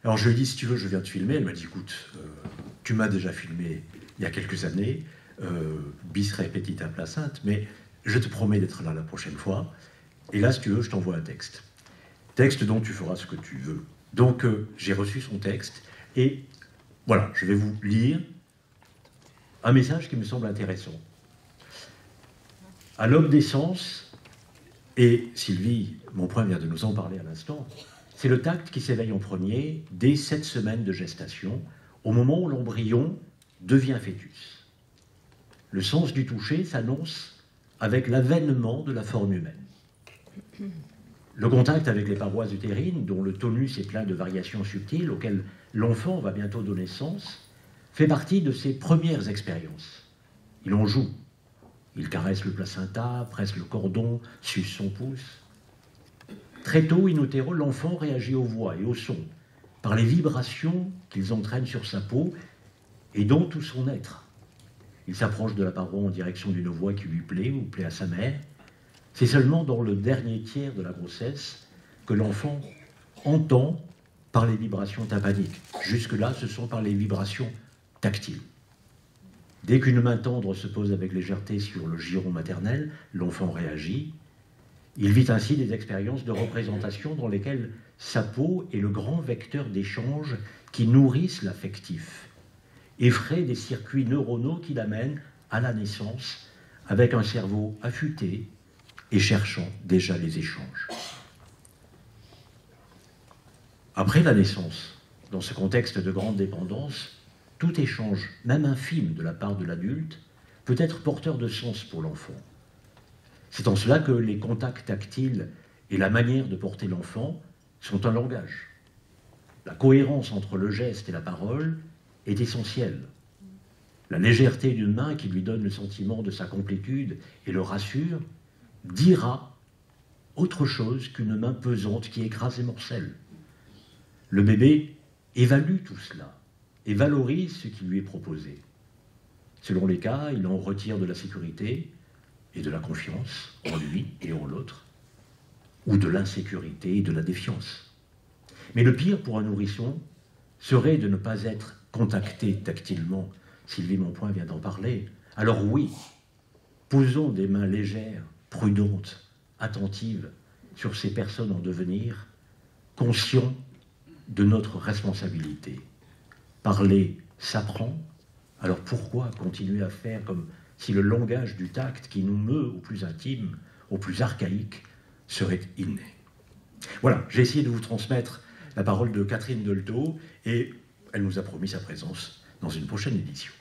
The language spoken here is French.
Alors je lui ai dit, si tu veux, je viens te filmer. Elle m'a dit, écoute, tu m'as déjà filmé il y a quelques années, bis repetita placent, mais je te promets d'être là la prochaine fois. Et là, si tu veux, je t'envoie un texte. Texte dont tu feras ce que tu veux. Donc j'ai reçu son texte et voilà, je vais vous lire un message qui me semble intéressant. À l'homme des sens, et Sylvie Monpoint vient de nous en parler à l'instant, c'est le tact qui s'éveille en premier dès 7 semaines de gestation, au moment où l'embryon devient fœtus. Le sens du toucher s'annonce avec l'avènement de la forme humaine. Le contact avec les parois utérines, dont le tonus est plein de variations subtiles, auxquelles l'enfant va bientôt donner naissance, fait partie de ses premières expériences. Il en joue. Il caresse le placenta, presse le cordon, suce son pouce. Très tôt, in utero, l'enfant réagit aux voix et aux sons, par les vibrations qu'ils entraînent sur sa peau et dont tout son être. Il s'approche de la paroi en direction d'une voix qui lui plaît ou plaît à sa mère. C'est seulement dans le dernier tiers de la grossesse que l'enfant entend par les vibrations tympaniques. Jusque-là, ce sont par les vibrations tactiles. Dès qu'une main tendre se pose avec légèreté sur le giron maternel, l'enfant réagit. Il vit ainsi des expériences de représentation dans lesquelles sa peau est le grand vecteur d'échange qui nourrissent l'affectif, effraie des circuits neuronaux qui l'amènent à la naissance avec un cerveau affûté et cherchant déjà les échanges. Après la naissance, dans ce contexte de grande dépendance, tout échange, même infime de la part de l'adulte, peut être porteur de sens pour l'enfant. C'est en cela que les contacts tactiles et la manière de porter l'enfant sont un langage. La cohérence entre le geste et la parole est essentielle. La légèreté d'une main qui lui donne le sentiment de sa complétude et le rassure dira autre chose qu'une main pesante qui écrase et morcelle. Le bébé évalue tout cela et valorise ce qui lui est proposé. Selon les cas, il en retire de la sécurité et de la confiance en lui et en l'autre, ou de l'insécurité et de la défiance. Mais le pire pour un nourrisson serait de ne pas être contacté tactilement. Sylvie Monpoint vient d'en parler. Alors oui, posons des mains légères, prudentes, attentives sur ces personnes en devenir, conscients de notre responsabilité. Parler s'apprend, alors pourquoi continuer à faire comme si le langage du tact qui nous meut au plus intime, au plus archaïque, serait inné? Voilà, j'ai essayé de vous transmettre la parole de Catherine Dolto et elle nous a promis sa présence dans une prochaine édition.